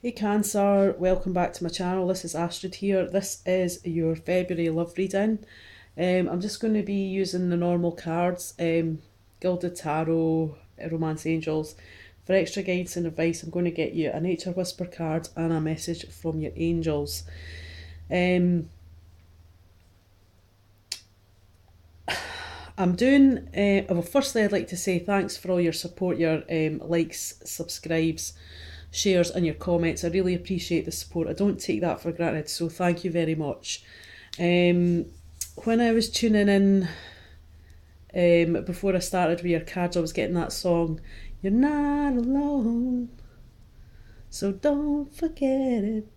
Hey Cancer, welcome back to my channel. This is Astrid here. This is your February love reading. I'm just going to be using the normal cards, Gilded Tarot, Romance Angels. For extra guidance and advice, I'm going to get you a Nature Whisper card and a message from your angels. I'm doing, well, firstly, I'd like to say thanks for all your support, your likes, subscribes, shares, and your comments. I really appreciate the support. I don't take that for granted, so thank you very much. When I was tuning in before I started with your cards, I was getting that song, "You're not alone, so don't forget it."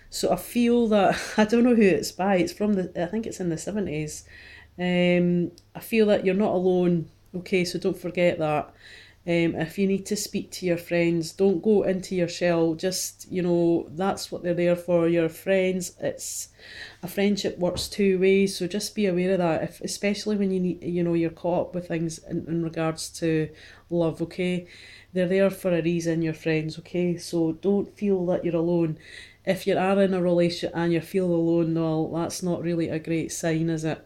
So I feel that, I don't know who it's by, it's from I think it's in the 70s. I feel that you're not alone, okay, so don't forget that. If you need to speak to your friends, don't go into your shell. Just, that's what they're there for. Your friends. It's a friendship works two ways, so just be aware of that. If, especially when you need, you're caught up with things in regards to love. Okay, they're there for a reason. Your friends. Okay, so don't feel that you're alone. If you are in a relationship and you feel alone, well, that's not really a great sign, is it?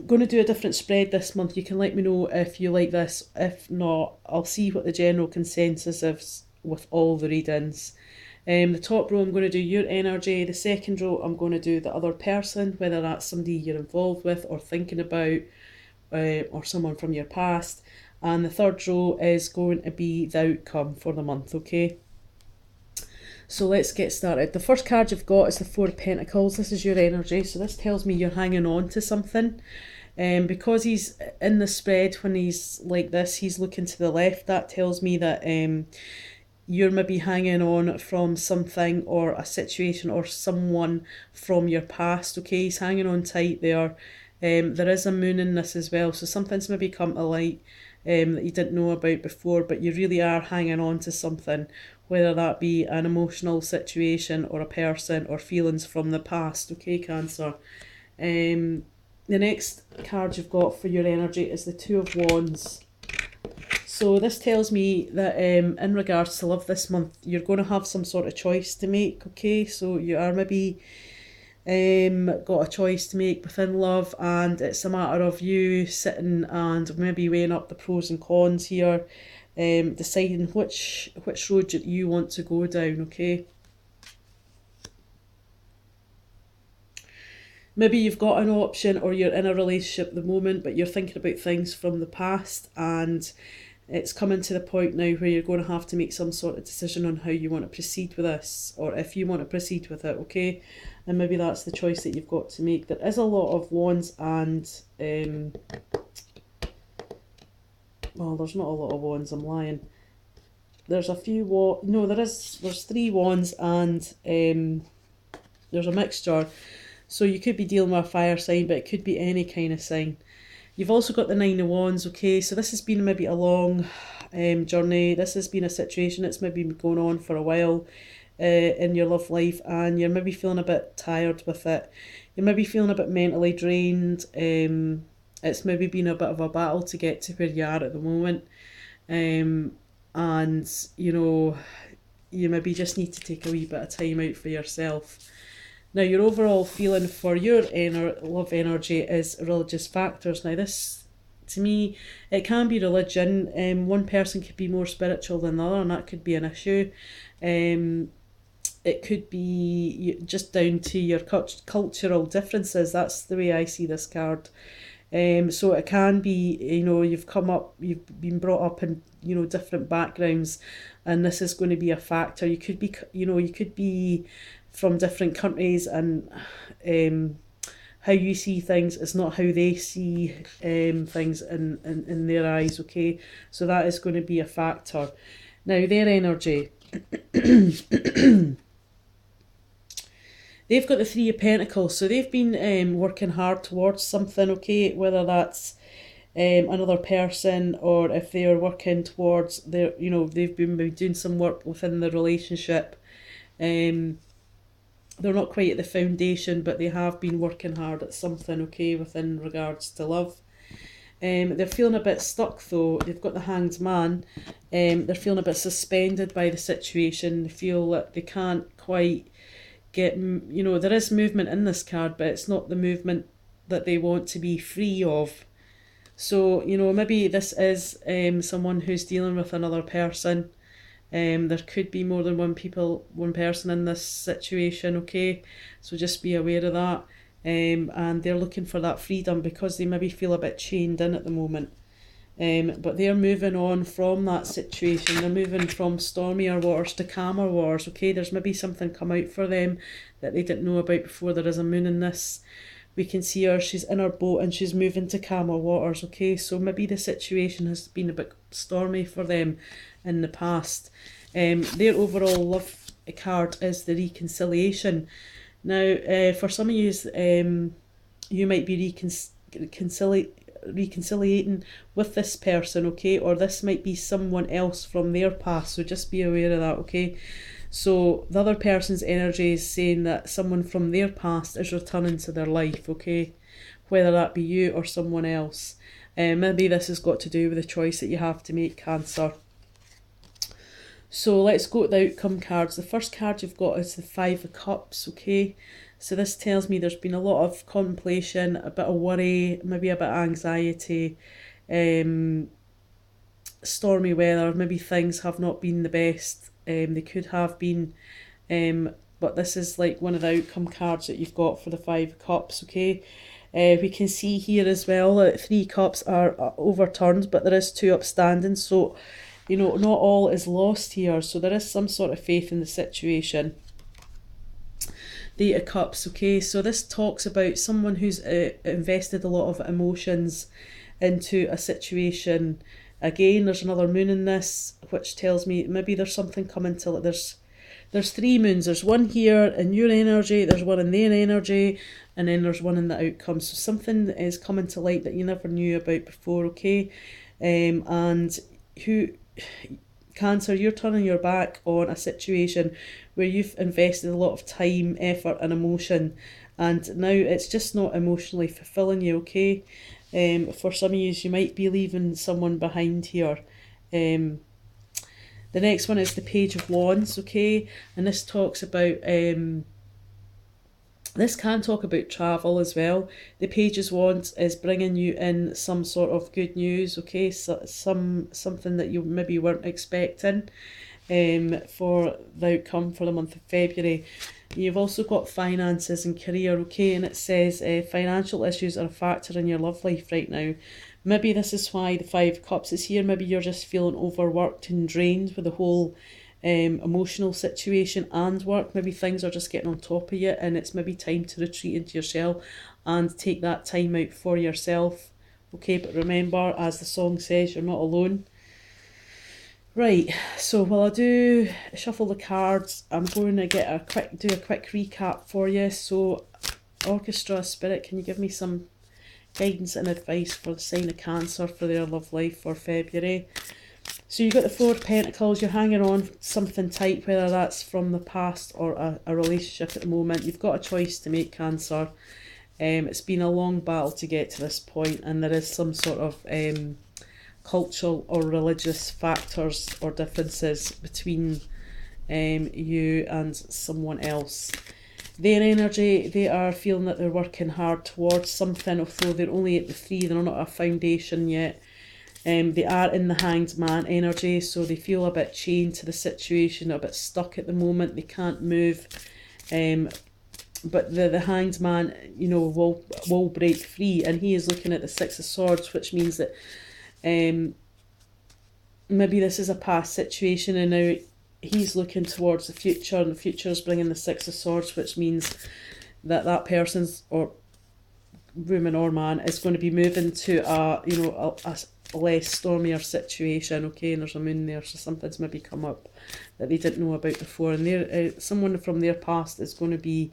Going to do a different spread this month. You can let me know if you like this. If not, I'll see what the general consensus is with all the readings. The top row, I'm going to do your energy. The second row, I'm going to do the other person, whether that's somebody you're involved with or thinking about, or someone from your past. And the third row is going to be the outcome for the month, okay? So let's get started. The first card you've got is the Four of Pentacles. This is your energy. So this tells me you're hanging on to something. Because he's in the spread, when he's like this, he's looking to the left. That tells me that you're maybe hanging on from something or a situation or someone from your past. Okay, he's hanging on tight there. There is a moon in this as well, so something's maybe come to light that you didn't know about before, but you really are hanging on to something, whether that be an emotional situation or a person or feelings from the past. Okay, Cancer. The next card you've got for your energy is the Two of Wands. So this tells me that in regards to love this month, you're going to have some sort of choice to make, okay? So you are maybe got a choice to make within love, and it's a matter of you sitting and maybe weighing up the pros and cons here, deciding which road you want to go down, okay? Maybe you've got an option or you're in a relationship at the moment, but you're thinking about things from the past, and it's coming to the point now where you're going to have to make some sort of decision on how you want to proceed with this, or if you want to proceed with it, okay? And maybe that's the choice that you've got to make. There is a lot of wands and, well, there's not a lot of wands, I'm lying. There's a few, no, there's three wands and there's a mixture. So you could be dealing with a fire sign, but it could be any kind of sign. You've also got the Nine of Wands, okay? So this has been maybe a long journey. This has been a situation that's maybe been going on for a while in your love life, and you're maybe feeling a bit tired with it. You're maybe feeling a bit mentally drained. It's maybe been a bit of a battle to get to where you are at the moment. And, you maybe just need to take a wee bit of time out for yourself. Now, your overall feeling for your love energy is religious factors. Now, this, to me, it can be religion. One person could be more spiritual than the other, and that could be an issue. It could be just down to your cultural differences. That's the way I see this card. So it can be, you've been brought up in, different backgrounds, and this is going to be a factor. You could be, you could be from different countries, and how you see things is not how they see things in their eyes, okay? So that is going to be a factor. Now, their energy. They've got the Three of Pentacles, so they've been working hard towards something, okay? Whether that's another person, or if they are working towards their, they've been doing some work within the relationship. They're not quite at the foundation, but they have been working hard at something, okay, within regards to love. They're feeling a bit stuck though. They've got the Hanged Man. They're feeling a bit suspended by the situation. They feel that they can't quite get, there is movement in this card, but it's not the movement that they want to be free of. So, maybe this is someone who's dealing with another person. There could be more than one person in this situation, okay? So just be aware of that. And they're looking for that freedom because they maybe feel a bit chained in at the moment. But they're moving on from that situation. They're moving from stormier waters to calmer waters, okay? There's maybe something come out for them that they didn't know about before. There is a moon in this. We can see her, she's in her boat and she's moving to calmer waters, okay? So maybe the situation has been a bit stormy for them in the past. Their overall love card is the reconciliation. Now, for some of you, you might be reconciliating with this person, okay? Or this might be someone else from their past, so just be aware of that, okay? So the other person's energy is saying that someone from their past is returning to their life, okay? Whether that be you or someone else. Maybe this has got to do with the choice that you have to make, Cancer. So let's go to the outcome cards. The first card you've got is the Five of Cups, okay? So this tells me there's been a lot of contemplation, a bit of worry, maybe a bit of anxiety, stormy weather, maybe things have not been the best. They could have been, but this is like one of the outcome cards that you've got for the Five of Cups, okay? We can see here as well that 3 cups are overturned, but there is 2 upstanding, so not all is lost here, so there is some sort of faith in the situation. The Eight of Cups, okay, so this talks about someone who's invested a lot of emotions into a situation. Again, there's another moon in this, which tells me maybe there's something coming to it. There's 3 moons. There's one here in your energy, there's one in their energy, and then there's one in the outcome. So something is coming to light that you never knew about before, okay? And Cancer, you're turning your back on a situation where you've invested a lot of time, effort and emotion, and now it's just not emotionally fulfilling you, okay? For some of you might be leaving someone behind here. The next one is the Page of Wands, okay? And this talks about this can talk about travel as well. The Page of Wands is bringing you in some sort of good news, okay? So, something that you maybe weren't expecting for the outcome for the month of February. You've also got finances and career, okay? And it says financial issues are a factor in your love life right now. Maybe this is why the Five of Cups is here. Maybe you're just feeling overworked and drained with the whole emotional situation and work. Maybe things are just getting on top of you and it's maybe time to retreat into yourself and take that time out for yourself, okay? But remember, as the song says, you're not alone. Right, so while I do shuffle the cards, I'm going to do a quick recap for you. So Orchestra Spirit, can you give me some guidance and advice for the sign of Cancer for their love life for February? So you've got the Four of Pentacles, you're hanging on something tight, whether that's from the past or a relationship at the moment. You've got a choice to make, Cancer. It's been a long battle to get to this point, and there is some sort of cultural or religious factors or differences between you and someone else. Their energy, they are feeling that they're working hard towards something, although they're only at the 3, they're not at a foundation yet. They are in the Hanged Man energy, so they feel a bit chained to the situation, a bit stuck at the moment, they can't move. But the Hanged Man, will break free, and he is looking at the Six of Swords, which means that maybe this is a past situation and now he's looking towards the future, and the future is bringing the Six of Swords, which means that that person's, or woman or man, is going to be moving to a less stormier situation, okay? And there's a moon there, so something's maybe come up that they didn't know about before, and someone from their past is going to be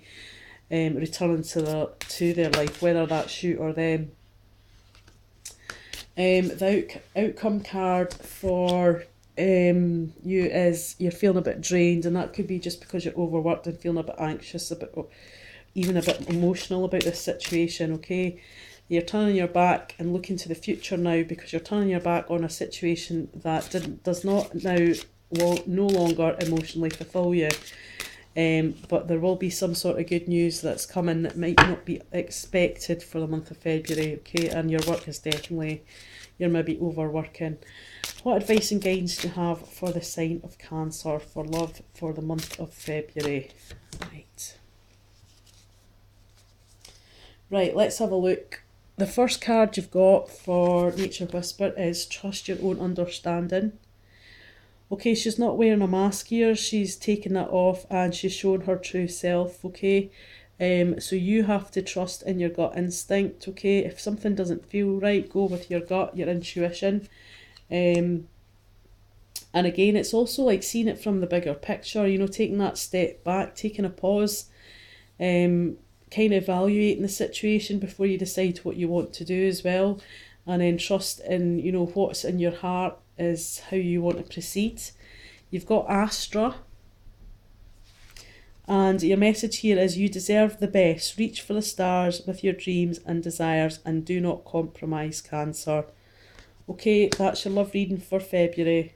returning to their life, whether that's you or them. The outcome card for you is you're feeling a bit drained, and that could be just because you're overworked and feeling a bit anxious, even a bit emotional about this situation, okay? You're turning your back and looking to the future now, because you're turning your back on a situation that does not now no longer emotionally fulfill you. But there will be some sort of good news that's coming that might not be expected for the month of February, okay? And your work is definitely, you're maybe overworking. What advice and guidance do you have for the sign of Cancer for love for the month of February? Right, let's have a look. The first card you've got for Nature Whisper is Trust Your Own Understanding. Okay, she's not wearing a mask here, she's taken that off and she's showing her true self, okay? So you have to trust in your gut instinct, okay? If something doesn't feel right, go with your gut, your intuition. And again, it's also like seeing it from the bigger picture, you know, taking that step back, taking a pause, kind of evaluating the situation before you decide what you want to do as well. And then trust in, you know, what's in your heart is how you want to proceed. You've got Astra. And your message here is you deserve the best. Reach for the stars with your dreams and desires and do not compromise, Cancer. Okay, that's your love reading for February.